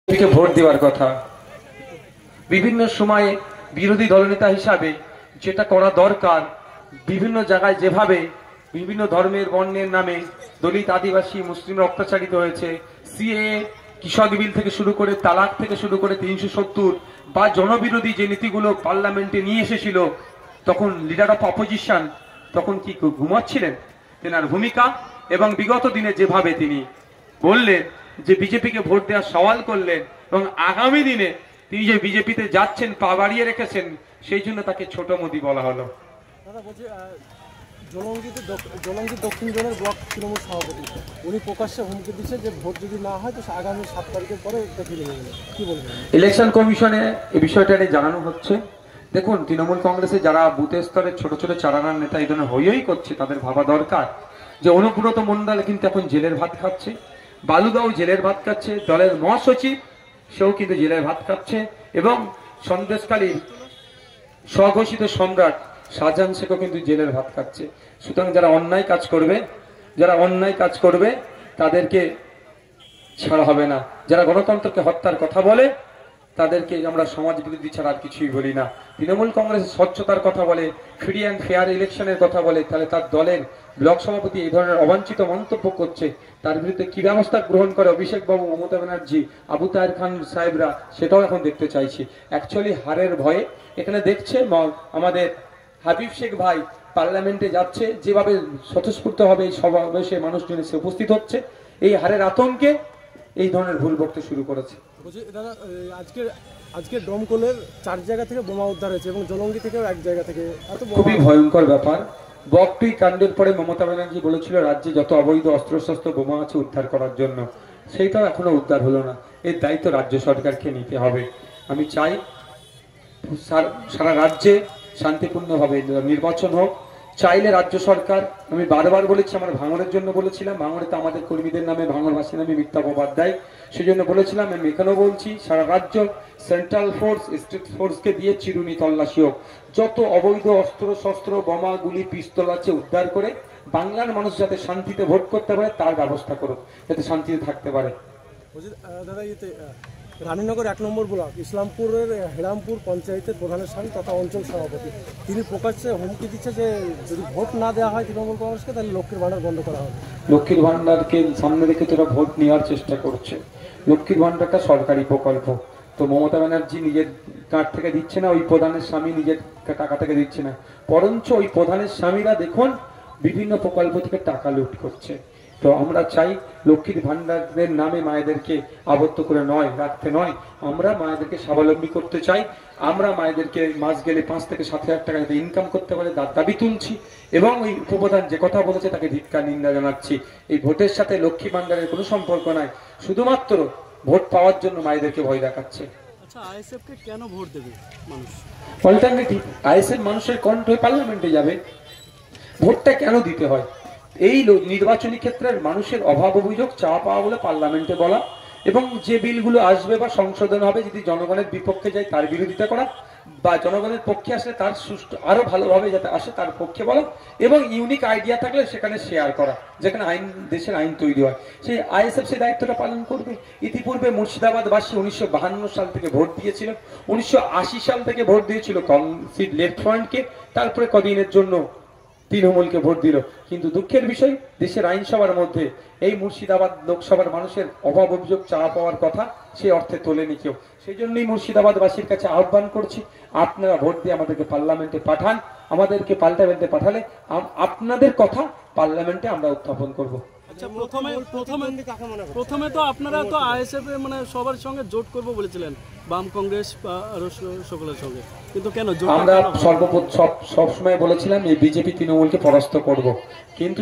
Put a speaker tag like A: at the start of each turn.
A: Vote দেওয়ার কথা বিভিন্ন সময়ে বিরোধী দলনেতা হিসাবে যেটা করা দরকার, বিভিন্ন জায়গায় যেভাবে বিভিন্ন ধর্মের বর্ণের নামে দলিত আদিবাসী মুসলিমরা অত্যাচারিত হয়েছে, সিএএ কৃষক বিল থেকে শুরু করে তালাক থেকে শুরু করে 370 বা জনবিরোধী যে নীতিগুলো পার্লামেন্টে নিয়ে এসেছিল, তখন লিডার অফ অপোজিশন তখন কি ঘুমাচ্ছিলেন? তেনার ভূমিকা এবং বিগত দিনে যেভাবে তিনি বললেন যে বিজেপিকে ভোট দেওয়ার সওয়াল করলেন এবং আগামী দিনে তিনি যে বিজেপিতে যাচ্ছেন পা বাড়িয়ে রেখেছেন, সেই জন্য তাকে ছোট মোদি বলা হলো।
B: দাদা বলছি, জলঙ্গি দক্ষিণ জোনের ব্লক তৃণমূল সভাপতি উনি প্রকাশ্যে হুমকি দিচ্ছেন যে ভোট যদি না হয় তো আগামী 7 তারিখের পরে এটা ফিরে যাবে। কি বলবেন?
A: ইলেকশন কমিশনে এই বিষয়টা জানানো হচ্ছে। দেখুন, তৃণমূল কংগ্রেসে যারা বুথের স্তরের ছোট ছোট চারানার নেতা এই ধরনের হইই করছে, তাদের ভাবা দরকার যে অনুব্রত মণ্ডল কিন্তু এখন জেলের ভাত খাচ্ছে, বালুদাও জেলের ভাত খাচ্ছে, দলের মহাসচিব সেও কিন্তু জেলের ভাত খাচ্ছে, এবং সন্দেশকালীন স্বঘোষিত সম্রাট শাহজাহান শেখও কিন্তু জেলের ভাত খাচ্ছে। সুতরাং যারা অন্যায় কাজ করবে তাদেরকে ছাড়া হবে না। যারা গণতন্ত্রকে হত্যার কথা বলে তাদেরকে আমরা সমাজ বিরোধী ছাড়া আর কিছুই বলি না। তৃণমূল কংগ্রেস স্বচ্ছতার কথা বলে, ফ্রি অ্যান্ড ফেয়ার ইলেকশনের কথা বলে, তাহলে তার দলের ব্লক সভাপতি এই ধরনের অবাঞ্ছিত মন্তব্য করছে, তার বিরুদ্ধে কি ব্যবস্থা গ্রহণ করে অভিষেক বাবু, মমতা ব্যানার্জি, আবু তাহের খান সাহেবরা, সেটাও এখন দেখতে চাইছি। অ্যাকচুয়ালি হারের ভয়ে এখানে দেখছে আমাদের হাবিব শেখ ভাই পার্লামেন্টে যাচ্ছে, যেভাবে স্বতঃস্ফূর্তভাবে এই সমাবেশে মানুষজন এসে উপস্থিত হচ্ছে, এই হারের আতঙ্কে এই ধরনের ভুল বকতে শুরু করেছে।
B: দাদা, আজকে দমকলের 4 জায়গা থেকে বোমা উদ্ধার হয়েছে এবং জলঙ্গি থেকেও 1 জায়গা থেকে।
A: খুবই ভয়ঙ্কর ব্যাপার। বকটুই কাণ্ডের পরে মমতা ব্যানার্জি বলেছিল রাজ্যে যত অবৈধ অস্ত্রশস্ত্র বোমা আছে উদ্ধার করার জন্য, সেইটাও এখনো উদ্ধার হলো না। এর দায়িত্ব রাজ্য সরকারকে নিতে হবে। আমি চাই সারা রাজ্যে শান্তিপূর্ণভাবে নির্বাচন হোক। চাইলে রাজ্য সরকার, আমি বারবার বলেছি, আমার ভাঙড়ের জন্য বলেছিলাম, ভাঙড়ে তো আমাদের কর্মীদের নামে, ভাঙড়বাসীর নামে মিথ্যা অপবাদ দেয়, সেই জন্য বলেছিলাম, আমি এখানেও বলছি, সারা রাজ্য সেন্ট্রাল ফোর্স, স্টেট ফোর্সকে দিয়ে চিরুনি তল্লাশি হোক। যত অবৈধ অস্ত্র শস্ত্র বোমা গুলি পিস্তল আছে উদ্ধার করে বাংলার মানুষ যাতে শান্তিতে ভোট করতে পারে তার ব্যবস্থা করুক, যাতে শান্তিতে থাকতে পারে।
B: দাদা, রানীনগর 1 নম্বর ব্লক ইসলামপুরের হেরামপুর পঞ্চায়েতের প্রধানের স্বামী তথা অঞ্চল সভাপতি তিনি প্রকাশ্যে হুমকি দিচ্ছে যে যদি ভোট না দেওয়া হয় তৃণমূল কংগ্রেসকে, তাহলে লক্ষ্মীর ভান্ডার বন্ধ করা হবে।
A: লক্ষ্মীর ভান্ডারকে সামনে রেখে তোরা ভোট নেওয়ার চেষ্টা করছে। লক্ষ্মীর ভান্ডারটা সরকারি প্রকল্প, তো মমতা ব্যানার্জি নিজের কার্ড থেকে দিচ্ছে না, ওই প্রধানের স্বামী নিজের টাকা থেকে দিচ্ছে না, বরঞ্চ ওই প্রধানের স্বামীরা দেখুন বিভিন্ন প্রকল্প থেকে টাকা লুট করছে। তো আমরা চাই লক্ষ্মীর ভান্ডারের নামে মায়েদেরকে আবদ্ধ করে রাখতে নয়, আমরা মায়েদেরকে স্বাবলম্বী করতে চাই। আমরা মায়েদেরকে মাস গেলে 5 থেকে 7 হাজার টাকা যাতে ইনকাম করতে পারে তার দাবি তুলছি, এবং ওই উপপ্রধান যে কথা বলেছে তাকে ধিক্কার নিন্দা জানাচ্ছি। এই ভোটের সাথে লক্ষ্মী ভান্ডারের কোনো সম্পর্ক নাই, শুধুমাত্র ভোট পাওয়ার জন্য মায়েদেরকে ভয় দেখাচ্ছে।
B: আচ্ছা, আইএসএফ কে কেন ভোট দেবে মানুষ?
A: অল্টারনেটিভ, আইএসএফ মানুষের কণ্ঠ হয়ে পার্লামেন্টে যাবে। ভোটটা কেন দিতে হয়? এই নির্বাচনী ক্ষেত্রে মানুষের অভাব অভিযোগ চাওয়া পাওয়া বলে পার্লামেন্টে বলা, এবং যে বিলগুলো আসবে বা সংশোধন হবে যদি জনগণের বিপক্ষে যায় তার বিরোধিতা করা, বা জনগণের পক্ষে আসলে তার সুষ্ঠু আরো ভালোভাবে যাতে আসে তার পক্ষে বলা, এবং ইউনিক আইডিয়া থাকলে সেখানে শেয়ার করা, যেখানে দেশের আইন তৈরি হয়। সেই আইএসএফ সেই দায়িত্বটা পালন করবে। ইতিপূর্বে মুর্শিদাবাদবাসী 1952 সাল থেকে ভোট দিয়েছিল, 1980 সাল থেকে ভোট দিয়েছিল কংগ্রেস লেফট ফ্রন্টকে, তারপরে কদিনের জন্য তৃণমূলকে ভোট দিল। কিন্তু দুঃখের বিষয়, দেশের আইনসভার মধ্যে এই মুর্শিদাবাদ লোকসভার মানুষের অভাব অভিযোগ চাওয়া পাওয়ার কথা সেই অর্থে তোলেনি কেউ। সেই জন্যই মুর্শিদাবাদবাসীর কাছে আহ্বান করছি, আপনারা ভোট দিয়ে আমাদেরকে পার্লামেন্টে পাঠান। আমাদেরকে পার্লামেন্টে পাঠালে আপনাদের কথা পার্লামেন্টে আমরা উত্থাপন করব।
B: আচ্ছা, প্রথমে তো আপনারা তো আইএসএফ মানে সবার সঙ্গে জোট করবো বলেছিলেন, বাম কংগ্রেস সকলের সঙ্গে, কিন্তু কেন?
A: আমরা সব সময় বলেছিলাম এই বিজেপি তৃণমূলকে পরাস্ত করব, কিন্তু